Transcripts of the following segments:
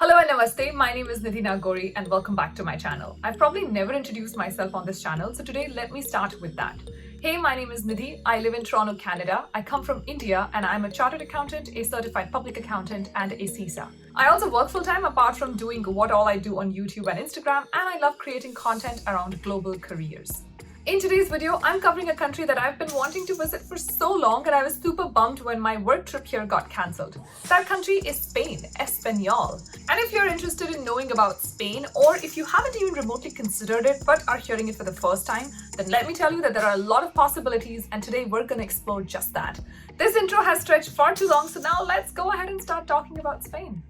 Hello and namaste, my name is Nidhi Nagori and welcome back to my channel. I've probably never introduced myself on this channel, so today let me start with that. Hey, my name is Nidhi, I live in Toronto, Canada. I come from India and I'm a chartered accountant, a certified public accountant and a CISA. I also work full-time apart from doing what all I do on YouTube and Instagram, and I love creating content around global careers. In today's video, I'm covering a country that I've been wanting to visit for so long and I was super bummed when my work trip here got cancelled. That country is Spain, Español. And if you're interested in knowing about Spain, or if you haven't even remotely considered it but are hearing it for the first time, then let me tell you that there are a lot of possibilities and today we're going to explore just that. This intro has stretched far too long, so now let's go ahead and start talking about Spain.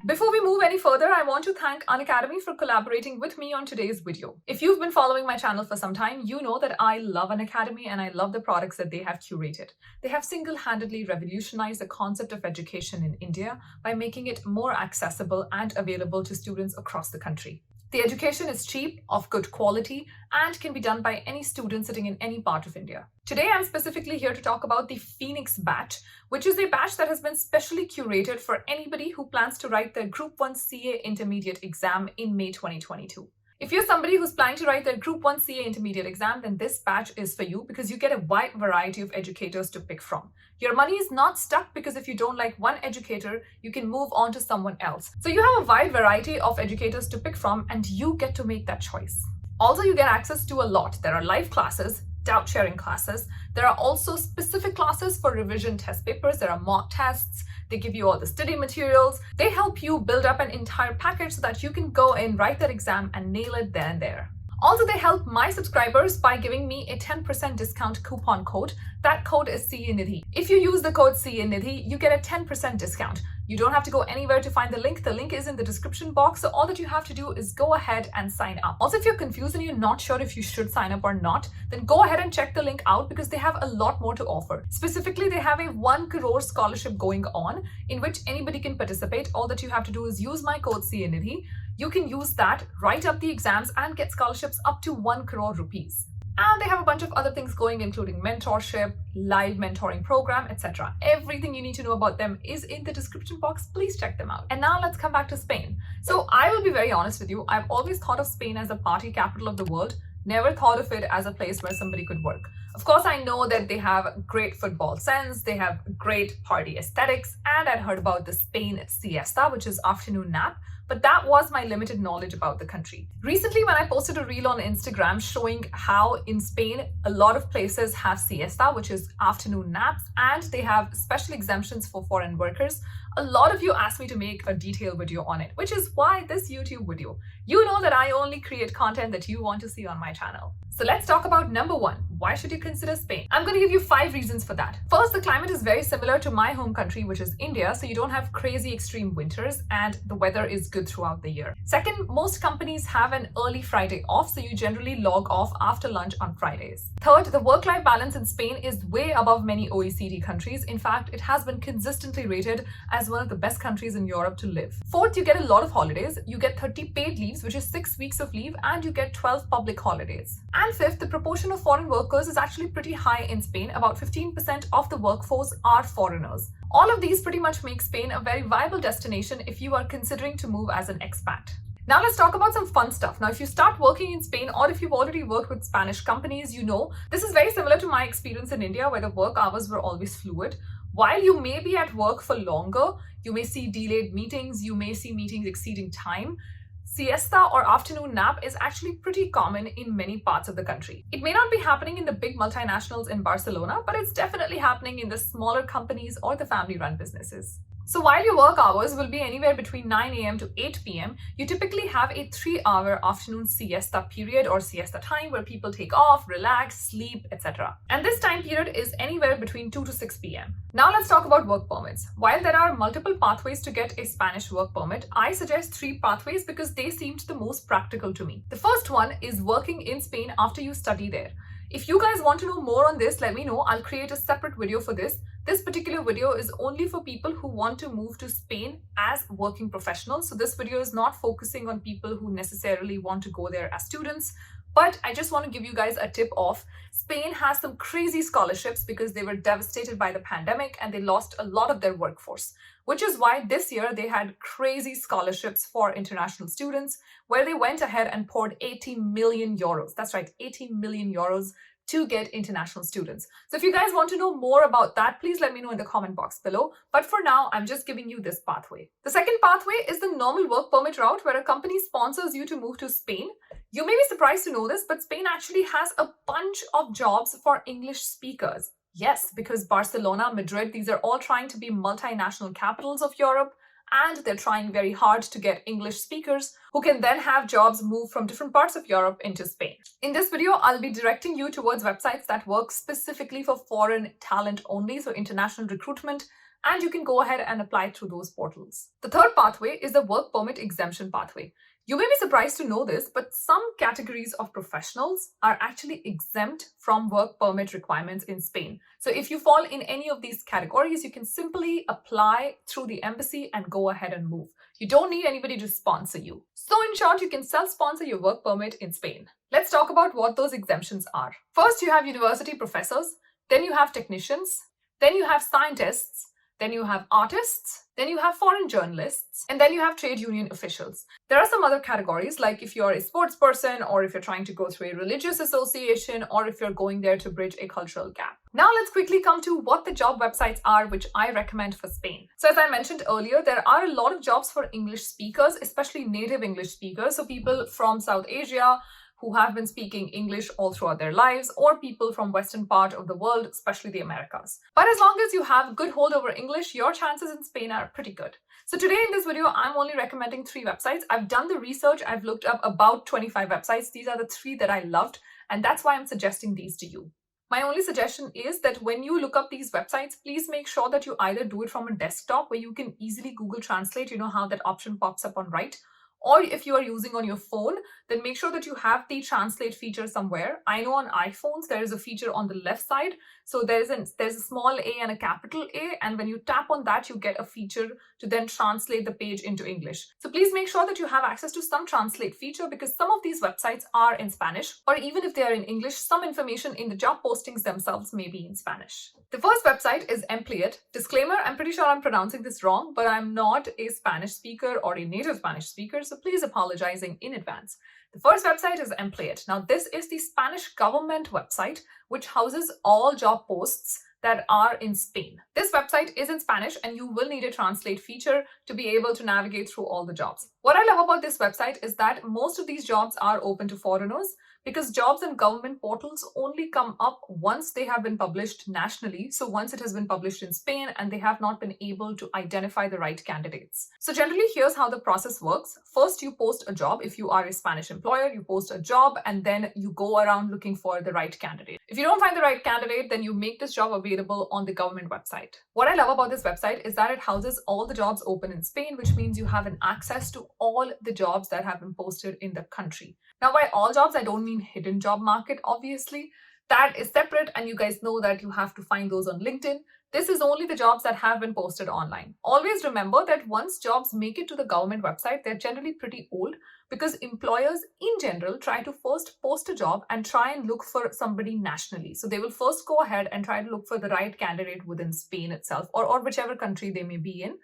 Before we move any further, I want to thank Unacademy for collaborating with me on today's video. If you've been following my channel for some time, you know that I love Unacademy and I love the products that they have curated. They have single-handedly revolutionized the concept of education in India by making it more accessible and available to students across the country. The education is cheap, of good quality, and can be done by any student sitting in any part of India. Today, I'm specifically here to talk about the Phoenix batch, which is a batch that has been specially curated for anybody who plans to write their Group 1 CA Intermediate exam in May 2022. If you're somebody who's planning to write their Group 1 CA Intermediate exam, then this batch is for you because you get a wide variety of educators to pick from. Your money is not stuck because if you don't like one educator, you can move on to someone else. So you have a wide variety of educators to pick from and you get to make that choice. Also, you get access to a lot. There are live classes, doubt sharing classes. There are also specific classes for revision test papers. There are mock tests. They give you all the study materials. They help you build up an entire package so that you can go in, write that exam and nail it then and there. Also, they help my subscribers by giving me a 10% discount coupon code. That code is CANIDHI. If you use the code CANIDHI, you get a 10% discount. You don't have to go anywhere to find the link. The link is in the description box. So all that you have to do is go ahead and sign up. Also, if you're confused and you're not sure if you should sign up or not, then go ahead and check the link out because they have a lot more to offer. Specifically, they have a 1 crore scholarship going on in which anybody can participate. All that you have to do is use my code CANIDHI. You can use that, write up the exams and get scholarships up to 1 crore rupees. And they have a bunch of other things going, including mentorship, live mentoring program, etc. Everything you need to know about them is in the description box. Please check them out. And now let's come back to Spain. So I will be very honest with you. I've always thought of Spain as the party capital of the world. Never thought of it as a place where somebody could work. Of course, I know that they have great football sense, they have great party aesthetics, and I'd heard about the Spain siesta, which is afternoon nap, but that was my limited knowledge about the country. Recently, when I posted a reel on Instagram showing how in Spain, a lot of places have siesta, which is afternoon naps, and they have special exemptions for foreign workers, a lot of you asked me to make a detailed video on it, which is why this YouTube video. You know that I only create content that you want to see on my channel. So let's talk about number 1. Why should you consider Spain? I'm going to give you 5 reasons for that. First, the climate is very similar to my home country, which is India, so you don't have crazy extreme winters and the weather is good throughout the year. Second, most companies have an early Friday off, so you generally log off after lunch on Fridays. Third, the work-life balance in Spain is way above many OECD countries. In fact, it has been consistently rated as one of the best countries in Europe to live. Fourth, you get a lot of holidays. You get 30 paid leaves, which is 6 weeks of leave, and you get 12 public holidays. And fifth, the proportion of foreign workers is actually pretty high in Spain. About 15% of the workforce are foreigners. All of these pretty much make Spain a very viable destination if you are considering to move as an expat. Now let's talk about some fun stuff. Now, if you start working in Spain or if you've already worked with Spanish companies, you know this is very similar to my experience in India where the work hours were always fluid. While you may be at work for longer, you may see delayed meetings, you may see meetings exceeding time. Siesta or afternoon nap is actually pretty common in many parts of the country. It may not be happening in the big multinationals in Barcelona, but it's definitely happening in the smaller companies or the family-run businesses. So while your work hours will be anywhere between 9 a.m. to 8 p.m., you typically have a 3-hour afternoon siesta period or siesta time where people take off, relax, sleep, etc. And this time period is anywhere between 2 to 6 p.m. Now let's talk about work permits. While there are multiple pathways to get a Spanish work permit, I suggest 3 pathways because they seemed the most practical to me. The first one is working in Spain after you study there. If you guys want to know more on this, let me know. I'll create a separate video for this. This particular video is only for people who want to move to Spain as working professionals. So this video is not focusing on people who necessarily want to go there as students, But I just want to give you guys a tip of Spain has some crazy scholarships because they were devastated by the pandemic and they lost a lot of their workforce, which is why this year they had crazy scholarships for international students where they went ahead and poured 80 million euros. That's right, 80 million euros to get international students. So if you guys want to know more about that, please let me know in the comment box below. But for now, I'm just giving you this pathway. The second pathway is the normal work permit route where a company sponsors you to move to Spain. You may be surprised to know this, but Spain actually has a bunch of jobs for English speakers. Yes, because Barcelona, Madrid, these are all trying to be multinational capitals of Europe, and they're trying very hard to get English speakers who can then have jobs move from different parts of Europe into Spain. In this video, I'll be directing you towards websites that work specifically for foreign talent only, so international recruitment, and you can go ahead and apply through those portals. The third pathway is the work permit exemption pathway. You may be surprised to know this, but some categories of professionals are actually exempt from work permit requirements in Spain. So if you fall in any of these categories, you can simply apply through the embassy and go ahead and move. You don't need anybody to sponsor you. So in short, you can self-sponsor your work permit in Spain. Let's talk about what those exemptions are. First, you have university professors, then you have technicians, then you have scientists, then you have artists, then you have foreign journalists, and then you have trade union officials. There are some other categories, like if you're a sports person, or if you're trying to go through a religious association, or if you're going there to bridge a cultural gap. Now let's quickly come to what the job websites are which I recommend for Spain. So as I mentioned earlier, there are a lot of jobs for English speakers, especially native English speakers, so people from South Asia, who have been speaking English all throughout their lives, or people from Western part of the world, especially the Americas. But as long as you have good hold over English, your chances in Spain are pretty good. So today in this video, I'm only recommending 3 websites. I've done the research, I've looked up about 25 websites. These are the 3 that I loved, and that's why I'm suggesting these to you. My only suggestion is that when you look up these websites, please make sure that you either do it from a desktop where you can easily Google Translate, you know how that option pops up on right, or if you are using on your phone, then make sure that you have the translate feature somewhere. I know on iPhones, there is a feature on the left side. So there's a small a and a capital A. And when you tap on that, you get a feature to then translate the page into English. So please make sure that you have access to some translate feature because some of these websites are in Spanish, or even if they are in English, some information in the job postings themselves may be in Spanish. The first website is Employit. Disclaimer, I'm pretty sure I'm pronouncing this wrong, but I'm not a Spanish speaker or a native Spanish speaker, so please apologizing in advance. The first website is Employit. Now, this is the Spanish government website, which houses all job posts that are in Spain. This website is in Spanish and you will need a translate feature to be able to navigate through all the jobs. What I love about this website is that most of these jobs are open to foreigners because jobs in government portals only come up once they have been published nationally. So once it has been published in Spain and they have not been able to identify the right candidates. So generally, here's how the process works. First, you post a job. If you are a Spanish employer, you post a job and then you go around looking for the right candidate. If you don't find the right candidate, then you make this job available on the government website. What I love about this website is that it houses all the jobs open in Spain, which means you have an access to all the jobs that have been posted in the country. Now, by all jobs, I don't mean hidden job market, obviously. That is separate, and you guys know that you have to find those on LinkedIn. This is only the jobs that have been posted online. Always remember that once jobs make it to the government website, they're generally pretty old because employers in general try to first post a job and try and look for somebody nationally. So they will first go ahead and try to look for the right candidate within Spain itself or whichever country they may be in.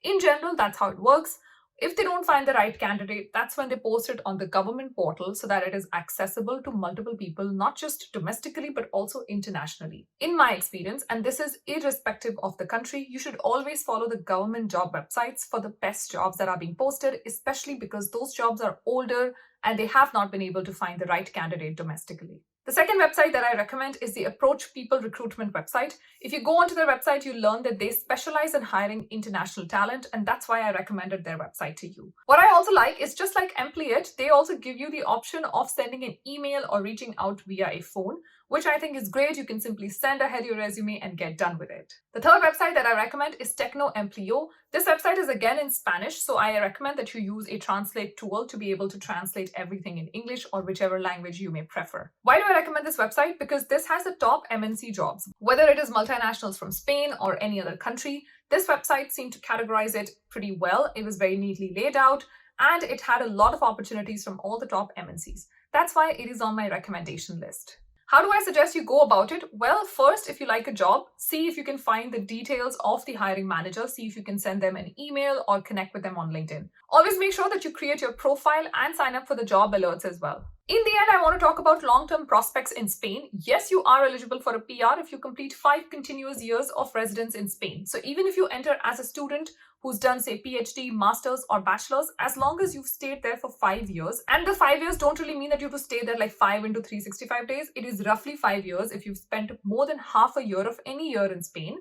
In general, that's how it works. If they don't find the right candidate, that's when they post it on the government portal so that it is accessible to multiple people, not just domestically, but also internationally. In my experience, and this is irrespective of the country, you should always follow the government job websites for the best jobs that are being posted, especially because those jobs are older and they have not been able to find the right candidate domestically. The second website that I recommend is the Approach People recruitment website. If you go onto their website, you learn that they specialize in hiring international talent, and that's why I recommended their website to you. What I also like is just like Employit, they also give you the option of sending an email or reaching out via a phone, which I think is great. You can simply send ahead your resume and get done with it. The third website that I recommend is TechnoMPO. This website is again in Spanish, so I recommend that you use a translate tool to be able to translate everything in English or whichever language you may prefer. Why do I recommend this website? Because this has the top MNC jobs. Whether it is multinationals from Spain or any other country, this website seemed to categorize it pretty well. It was very neatly laid out, and it had a lot of opportunities from all the top MNCs. That's why it is on my recommendation list. How do I suggest you go about it? Well, first, if you like a job, see if you can find the details of the hiring manager, see if you can send them an email or connect with them on LinkedIn. Always make sure that you create your profile and sign up for the job alerts as well. In the end, I want to talk about long-term prospects in Spain. Yes, you are eligible for a PR if you complete 5 continuous years of residence in Spain. So even if you enter as a student who's done, say, PhD, master's or bachelor's, as long as you've stayed there for 5 years, and the 5 years don't really mean that you have to stay there like 5 into 365 days. It is roughly 5 years if you've spent more than half a year of any year in Spain.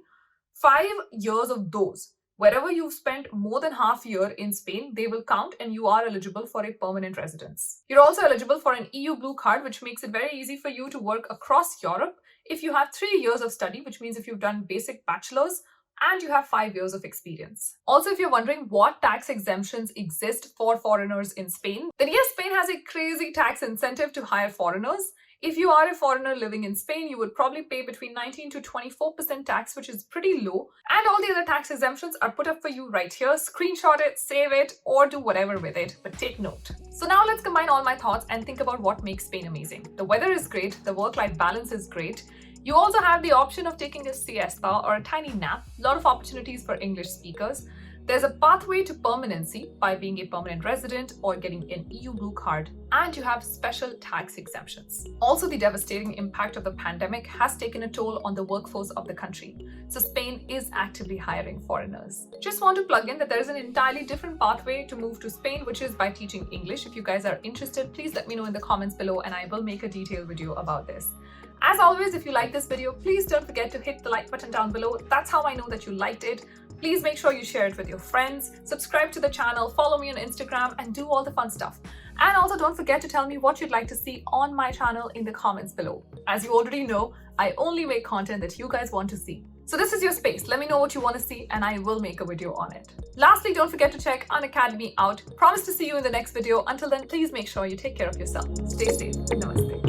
5 years of those, wherever you've spent more than half a year in Spain, they will count and you are eligible for a permanent residence. You're also eligible for an EU Blue Card, which makes it very easy for you to work across Europe if you have 3 years of study, which means if you've done basic bachelor's and you have 5 years of experience. Also, if you're wondering what tax exemptions exist for foreigners in Spain, then yes, Spain has a crazy tax incentive to hire foreigners. If you are a foreigner living in Spain, you would probably pay between 19 to 24% tax, which is pretty low. And all the other tax exemptions are put up for you right here. Screenshot it, save it, or do whatever with it, but take note. So now let's combine all my thoughts and think about what makes Spain amazing. The weather is great, the work-life balance is great. You also have the option of taking a siesta or a tiny nap, a lot of opportunities for English speakers. There's a pathway to permanency by being a permanent resident or getting an EU Blue Card, and you have special tax exemptions. Also, the devastating impact of the pandemic has taken a toll on the workforce of the country. So Spain is actively hiring foreigners. Just want to plug in that there is an entirely different pathway to move to Spain, which is by teaching English. If you guys are interested, please let me know in the comments below and I will make a detailed video about this. As always, if you like this video, please don't forget to hit the like button down below. That's how I know that you liked it. Please make sure you share it with your friends, subscribe to the channel, follow me on Instagram, and do all the fun stuff. And also don't forget to tell me what you'd like to see on my channel in the comments below. As you already know, I only make content that you guys want to see. So this is your space. Let me know what you want to see and I will make a video on it. Lastly, don't forget to check Unacademy out. Promise to see you in the next video. Until then, please make sure you take care of yourself. Stay safe. Namaste.